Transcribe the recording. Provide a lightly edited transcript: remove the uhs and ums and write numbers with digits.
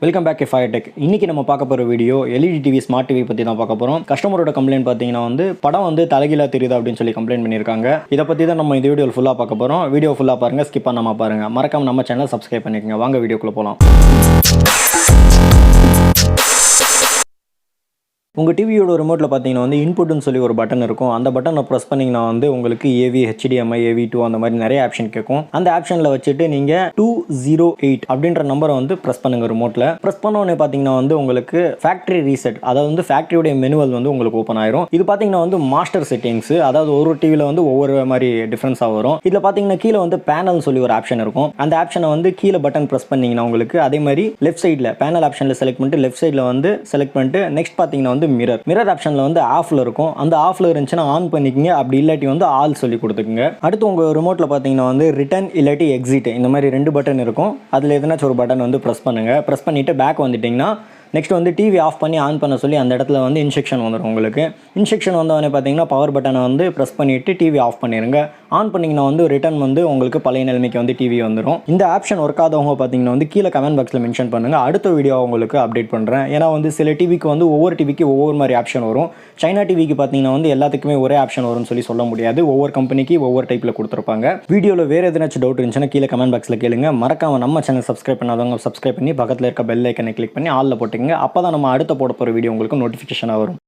Welcome back FIR tech. இன்னைக்கு நம்ம பார்க்க போகிற video LED TV smart TV பற்றி தான் பார்க்க போகிறோம். கஸ்டமரோட கம்ப்ளைண்ட் பார்த்தீங்கன்னா படம் தலைகீழாக தெரியுது அப்படின்னு சொல்லி கம்ப்ளைண்ட் பண்ணியிருக்காங்க. இதை பற்றி தான் நம்ம இந்த வீடியோ ஃபுல்லாக பார்க்க போகிறோம். வீடியோ ஃபுல்லாக பாருங்கள், ஸ்கிப் பண்ணாம பாருங்கள். மறக்காம நம்ம சேனல் சப்ஸ்கிரைப் பண்ணிக்கோங்க. வாங்க வீடியோக்குள்ளே போகலாம். உங்கள் டிவியோட ரிமோட்டில் பார்த்தீங்கன்னா இன்புட்னு சொல்லி ஒரு பட்டன் இருக்கும். அந்த பட்டனை ப்ரெஸ் பண்ணிங்கன்னா உங்களுக்கு ஏவி, ஹெச்டிஎம்ஐ, ஏவி2 அந்த மாதிரி நிறைய ஆப்ஷன் கேட்கும். அந்த ஆப்ஷனில் வச்சுட்டு நீங்கள் 208 அப்படின்ற நம்பரை ப்ரெஸ் பண்ணுங்க. ரிமோட்டில் ப்ரெஸ் பண்ணோடனே பார்த்தீங்கன்னா உங்களுக்கு ஃபேக்ட்ரி ரீசெட், அதாவது ஃபேக்ட்ரியோடைய மெனுவல் உங்களுக்கு ஓப்பன் ஆயிரும். இது பார்த்தீங்கன்னா மாஸ்டர் செட்டிங்ஸ், அதாவது ஒரு டிவியில் ஒவ்வொரு மாதிரி டிஃப்ரென்ஸாக வரும். இதில் பார்த்தீங்கன்னா கீழே பேனல் சொல்லி ஒரு ஆப்ஷன் இருக்கும். அந்த ஆப்ஷனை கீழே பட்டன் ப்ரெஸ் பண்ணிங்கன்னா உங்களுக்கு அதே மாதிரி லெஃப்ட் சைடில் பேனல் ஆப்ஷனில் செலக்ட் பண்ணிட்டு லெஃப்ட் சைடில் செலக்ட் பண்ணிட்டு நெக்ஸ்ட் பார்த்தீங்கன்னா மிரர் ஆப்ஷன்ல ஆஃப்ல இருக்கும். அந்த ஆஃப்ல இருந்துச்சுன்னா ஆன் பண்ணிக்கங்க, அப்படி இல்லாட்டி ஆல் சொல்லி கொடுத்துக்குங்க. அடுத்து உங்க ரிமோட்ல பாத்தீங்கன்னா ரிட்டர்ன் இல்லாட்டி எக்ஸிட் இந்த மாதிரி ரெண்டு பட்டன் இருக்கும். அதுல எதனாச்சும் ஒரு பட்டன் பிரஸ் பண்ணுங்க. பிரஸ் பண்ணிட்டு பேக் வந்துட்டீங்கன்னா நெக்ஸ்ட் டிவி ஆஃப் பண்ணி ஆன் பண்ண சொல்லி அந்த இடத்துல இன்ஸ்ட்ரக்ஷன் வந்துடும். உங்களுக்கு இன்ஸ்ட்ரக்ஷன் வந்தவொடனே பார்த்தீங்கன்னா பவர் பட்டனை ப்ரெஸ் பண்ணிவிட்டு டிவி ஆஃப் பண்ணிடுங்க. ஆன் பண்ணிங்கன்னா ரிட்டர்ன் உங்களுக்கு பழைய நிலைமைக்கு டிவி வந்துடும். இந்த ஆப்ஷன் ஒர்க் ஆதவங்க பார்த்தீங்கன்னா கீழே கமெண்ட் பாக்ஸில் மென்ஷன் பண்ணுங்கள். அடுத்த வீடியோ உங்களுக்கு அப்டேட் பண்ணுறேன். ஏன்னா சில டிவிக்கு ஒவ்வொரு டிவிக்கு ஒவ்வொரு மாதிரி ஆப்ஷன் வரும். சைனா டிவிக்கு பார்த்தீங்கன்னா எல்லாத்துக்குமே ஒரே ஆப்ஷன் வரும்னு சொல்லி சொல்ல முடியாது. ஒவ்வொரு கம்பெனிக்கு ஒவ்வொரு டைப்பில் கொடுத்துருப்பாங்க. வீடியோவில் வேறு எதனாச்சும் டவுட் இருந்துச்சுன்னா கீழே கமெண்ட் பாக்ஸில் கேளுங்க. மறக்காம நம்ம சேனல் சப்ஸ்கிரைப் பண்ணாதவங்க சப்ஸ்கிரைப் பண்ணி பக்கத்தில் இருக்க பெல் ஐக்கனை கிளிக் பண்ணி ஆல்ல போட்டு அப்பதான் நம்ம அடுத்த போட போகிற வீடியோ உங்களுக்கு நோட்டிஃபிகேஷனாக வரும்.